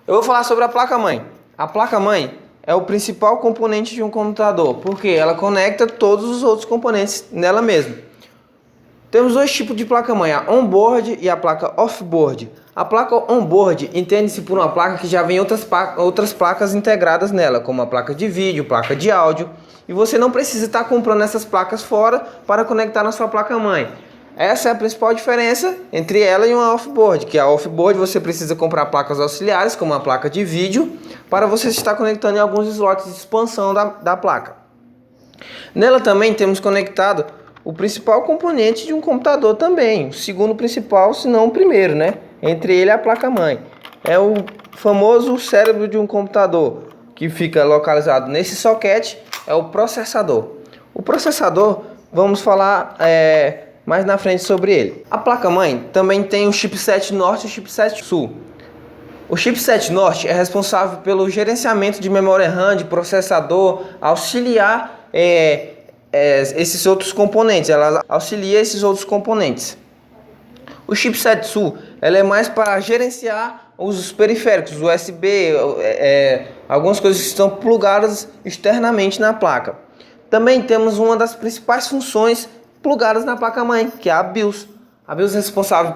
Eu vou falar sobre a placa-mãe. A placa-mãe é o principal componente de um computador, porque ela conecta todos os outros componentes nela mesma. Temos dois tipos de placa-mãe, a on-board e a placa off-board. A placa on-board entende-se por uma placa que já vem outras placas integradas nela, como a placa de vídeo, placa de áudio, e você não precisa estar comprando essas placas fora para conectar na sua placa-mãe. Essa é a principal diferença entre ela e uma off-board, que a off-board você precisa comprar placas auxiliares, como a placa de vídeo, para você estar conectando em alguns slots de expansão da placa. Nela também temos conectado o principal componente de um computador também, o segundo principal, se não o primeiro, né? Entre ele e a placa-mãe. É o famoso cérebro de um computador, que fica localizado nesse socket, é o processador. O processador, vamos falar mais na frente sobre ele. A placa-mãe também tem o chipset Norte e o chipset Sul. O chipset Norte é responsável pelo gerenciamento de memória RAM, de processador, auxiliar esses outros componentes. Ela auxilia esses outros componentes. O chipset Sul ela é mais para gerenciar os periféricos, USB, algumas coisas que estão plugadas externamente na placa. Também temos uma das principais funções plugadas na placa-mãe, que é a BIOS. A BIOS é responsável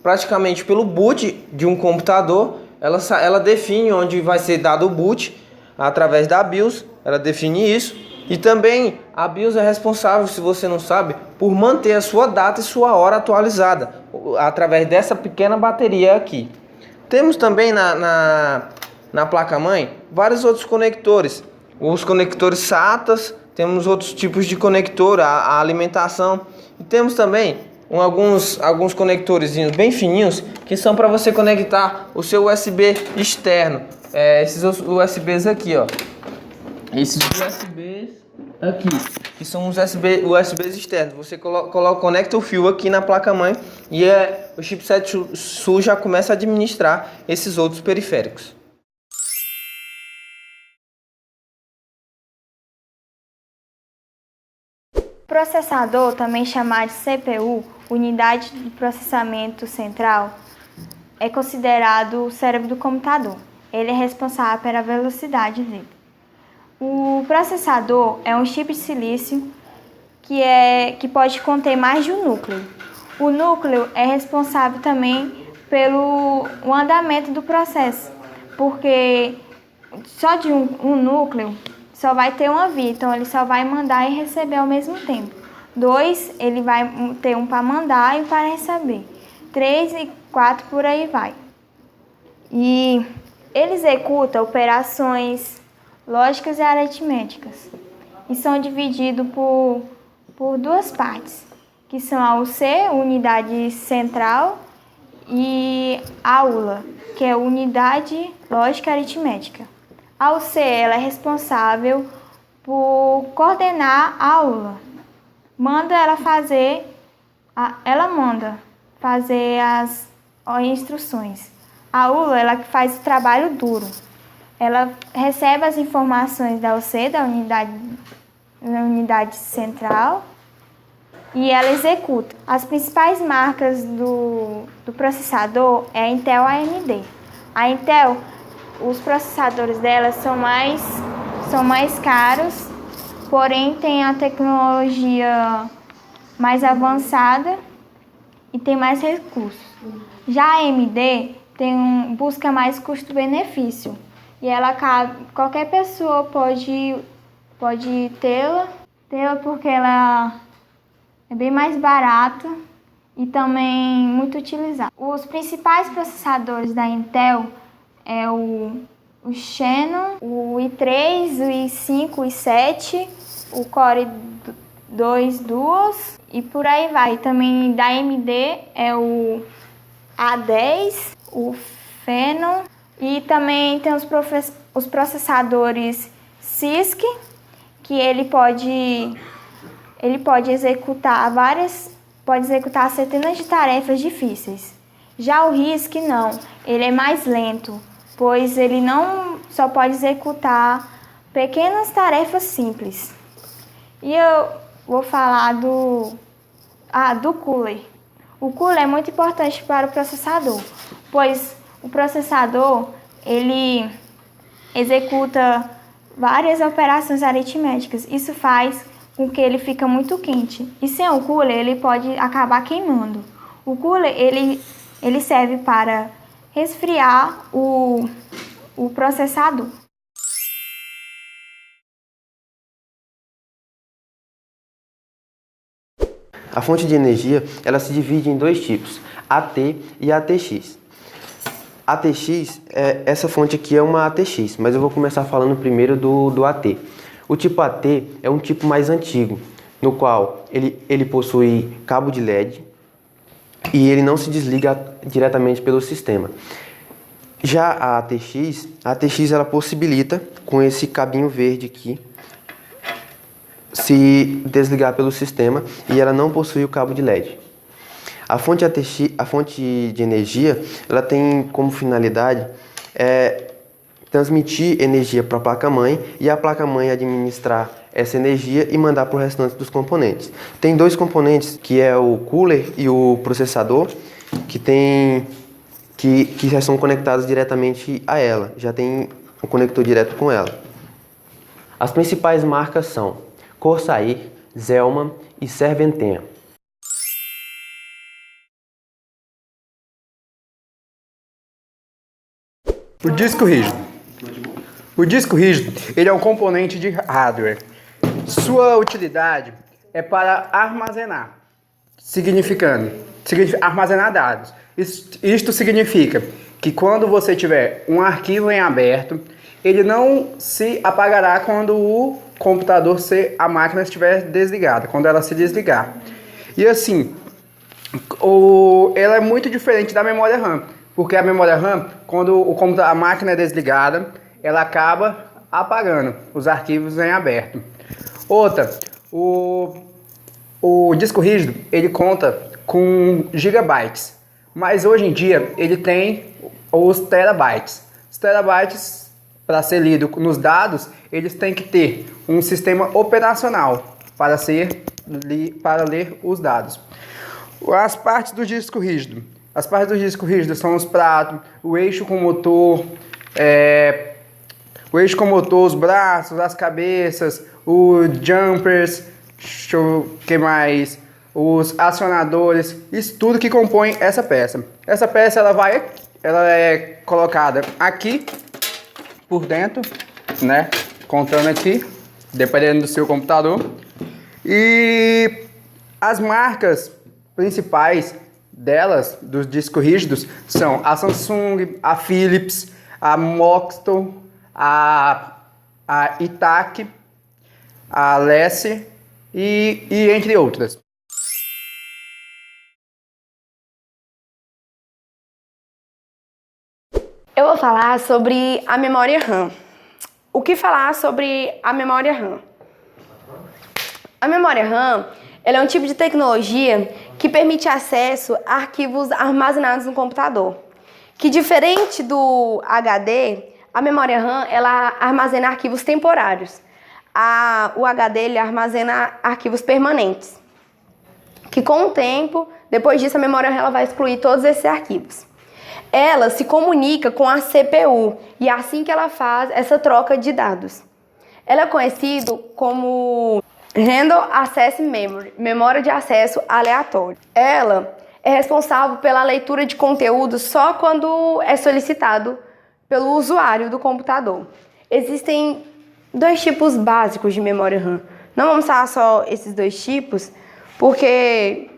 praticamente pelo boot de um computador. Ela define onde vai ser dado o boot através da BIOS, ela define isso. E também a BIOS é responsável, se você não sabe, por manter a sua data e sua hora atualizada, através dessa pequena bateria aqui. Temos também na placa-mãe vários outros conectores, os conectores SATAs. Temos outros tipos de conector, a alimentação. E temos também alguns conectorzinhos bem fininhos que são para você conectar o seu USB externo. Esses USBs aqui, ó. Esses USBs aqui, que são os USBs externos. Você conecta o fio aqui na placa-mãe e o chipset Sul já começa a administrar esses outros periféricos. Processador, também chamado de CPU, unidade de processamento central, é considerado o cérebro do computador. Ele é responsável pela velocidade dele. O processador é um chip de silício que pode conter mais de um núcleo. O núcleo é responsável também pelo andamento do processo, porque só de um núcleo só vai ter uma via, então ele só vai mandar e receber ao mesmo tempo. 2, ele vai ter um para mandar e um para receber. 3 e 4 por aí vai. E ele executa operações lógicas e aritméticas. E são divididos por duas partes, que são a UC, unidade central, e a ULA, que é unidade lógica e aritmética. A UC ela é responsável por coordenar a ULA. Ela manda fazer as instruções. A ULA ela que faz o trabalho duro. Ela recebe as informações da UC, da unidade central, e ela executa. As principais marcas do processador é a Intel e a AMD. A Intel, os processadores dela são mais caros, porém tem a tecnologia mais avançada e tem mais recursos. Já a AMD busca mais custo-benefício e qualquer pessoa pode tê-la porque ela é bem mais barata e também muito utilizada. Os principais processadores da Intel é o Xenon, o i3, o i5, o i7 o Core 2 Duos e por aí vai. Também da AMD é o A10, o Phenom e também tem os processadores CISC, que ele pode executar centenas de tarefas difíceis. Já o RISC não, ele é mais lento, pois ele não só pode executar pequenas tarefas simples. E eu vou falar do cooler. O cooler é muito importante para o processador, pois o processador ele executa várias operações aritméticas. Isso faz com que ele fica muito quente. E sem o cooler ele pode acabar queimando. O cooler ele serve para resfriar o processador. A fonte de energia, ela se divide em dois tipos, AT e ATX. ATX, essa fonte aqui é uma ATX, mas eu vou começar falando primeiro do AT. O tipo AT é um tipo mais antigo, no qual ele possui cabo de LED e ele não se desliga diretamente pelo sistema. Já a ATX ela possibilita, com esse cabinho verde aqui, se desligar pelo sistema e ela não possui o cabo de LED. A fonte de energia, ela tem como finalidade transmitir energia para a placa-mãe e a placa-mãe administrar essa energia e mandar para o restante dos componentes. Tem dois componentes, que é o cooler e o processador, que já são conectados diretamente a ela, já tem um conector direto com ela. As principais marcas são Corsair, Zelman e Serventea. O disco rígido. O disco rígido, ele é um componente de hardware. Sua utilidade é para armazenar, armazenar dados. Isto significa que quando você tiver um arquivo em aberto, ele não se apagará quando o computador, a máquina estiver desligada, quando ela se desligar. E assim, ela é muito diferente da memória RAM, porque a memória RAM, quando a máquina é desligada, ela acaba apagando os arquivos em aberto. Outra, o disco rígido, ele conta com gigabytes, mas hoje em dia ele tem os terabytes. Os terabytes, para ser lido nos dados, eles têm que ter um sistema operacional para ler os dados. As partes do disco rígido. As partes do disco rígido são os pratos, o eixo com motor, os braços, as cabeças, os jumpers, que mais? Os acionadores, isso tudo que compõe essa peça. Essa peça ela é colocada aqui por dentro, né? Contando aqui, dependendo do seu computador. E as marcas principais delas, dos discos rígidos, são a Samsung, a Philips, a Moxtel, a Itac, a Lesse e entre outras. Eu vou falar sobre a memória RAM. O que falar sobre a memória RAM? A memória RAM, ela é um tipo de tecnologia que permite acesso a arquivos armazenados no computador. Que diferente do HD, a memória RAM ela armazena arquivos temporários. O HD ele armazena arquivos permanentes. Que com o tempo, depois disso, a memória RAM ela vai excluir todos esses arquivos. Ela se comunica com a CPU e é assim que ela faz essa troca de dados. Ela é conhecida como Random Access Memory, memória de acesso aleatório. Ela é responsável pela leitura de conteúdo só quando é solicitado pelo usuário do computador. Existem dois tipos básicos de memória RAM. Não vamos falar só esses dois tipos, porque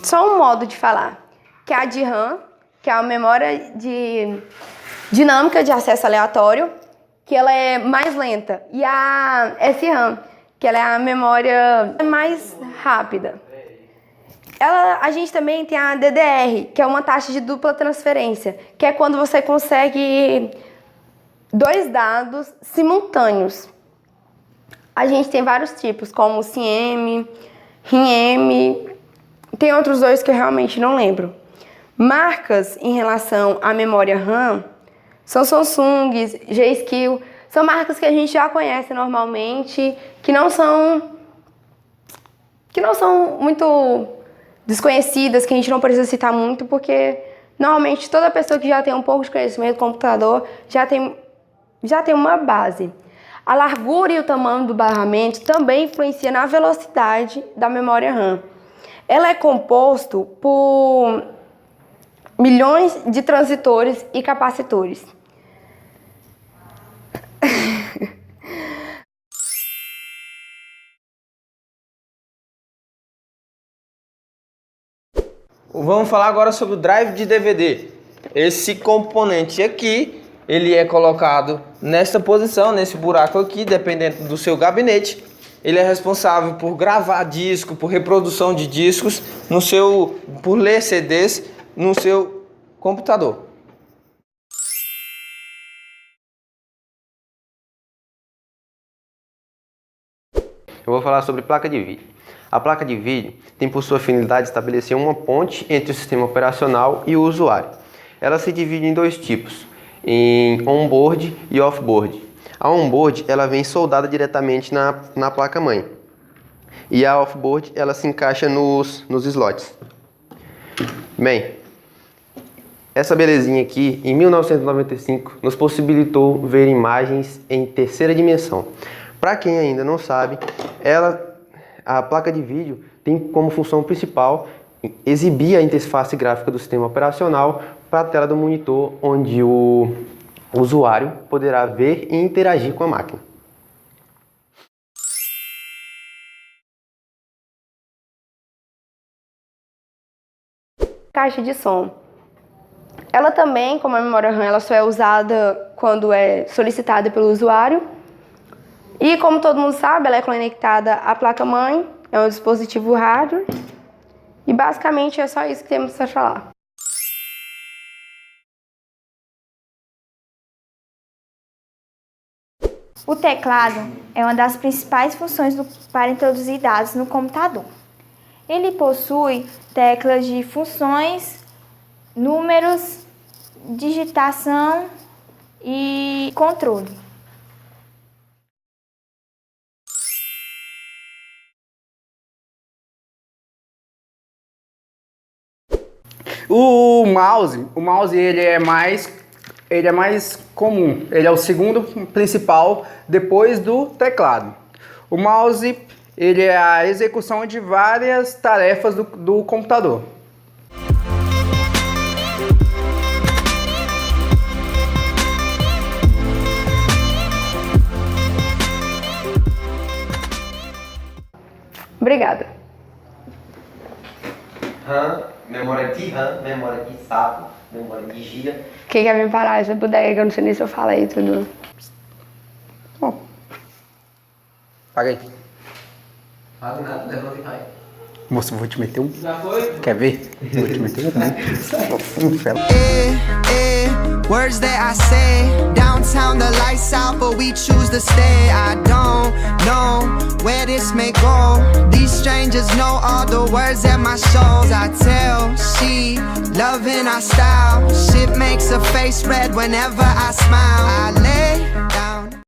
só um modo de falar, que é a DRAM, que é a memória dinâmica de acesso aleatório, que ela é mais lenta, e a SRAM, que ela é a memória mais rápida. A gente também tem a DDR, que é uma taxa de dupla transferência, que é quando você consegue 2 dados simultâneos. A gente tem vários tipos, como o CIEM, RIEM, tem outros 2 que eu realmente não lembro. Marcas em relação à memória RAM são Samsung, G-Skill, são marcas que a gente já conhece normalmente, que não são muito desconhecidas, que a gente não precisa citar muito, porque normalmente toda pessoa que já tem um pouco de conhecimento do computador já tem uma base. A largura e o tamanho do barramento também influencia na velocidade da memória RAM. Ela é composto por milhões de transitores e capacitores. Vamos falar agora sobre o drive de DVD. Esse componente aqui, ele é colocado nesta posição, nesse buraco aqui, dependendo do seu gabinete. Ele é responsável por gravar disco, por reprodução de discos, por ler CDs no seu computador. Eu vou falar sobre placa de vídeo. A placa de vídeo tem por sua finalidade estabelecer uma ponte entre o sistema operacional e o usuário. Ela se divide em 2 tipos, em onboard e offboard. A onboard ela vem soldada diretamente na placa-mãe e a offboard ela se encaixa nos slots. Bem, essa belezinha aqui, em 1995, nos possibilitou ver imagens em 3ª dimensão. Para quem ainda não sabe, a placa de vídeo tem como função principal exibir a interface gráfica do sistema operacional para a tela do monitor, onde o usuário poderá ver e interagir com a máquina. Caixa de som. Ela também, como a memória RAM, ela só é usada quando é solicitada pelo usuário. E como todo mundo sabe, ela é conectada à placa-mãe, é um dispositivo hardware. E basicamente é só isso que temos para falar. O teclado é uma das principais funções para introduzir dados no computador. Ele possui teclas de funções, números, digitação e controle. O mouse ele é mais comum. Ele é o segundo principal depois do teclado. O mouse ele é a execução de várias tarefas do computador. Obrigada. RAM, memória de RAM, memória de sapo, memória de giga. Quem quer me parar essa bodega que eu não sei nem se eu falei tudo. Bom, paga aí. Fala nada, levanta e vai. Moço, vou te meter um. Já foi? Quer ver? Vou te meter um, né? Words that I say, downtown the lights out, but we choose to stay. I don't know where this may go. These strangers know all the words at my shows. I tell, she loving our style. Shit makes her face red whenever I smile. I lay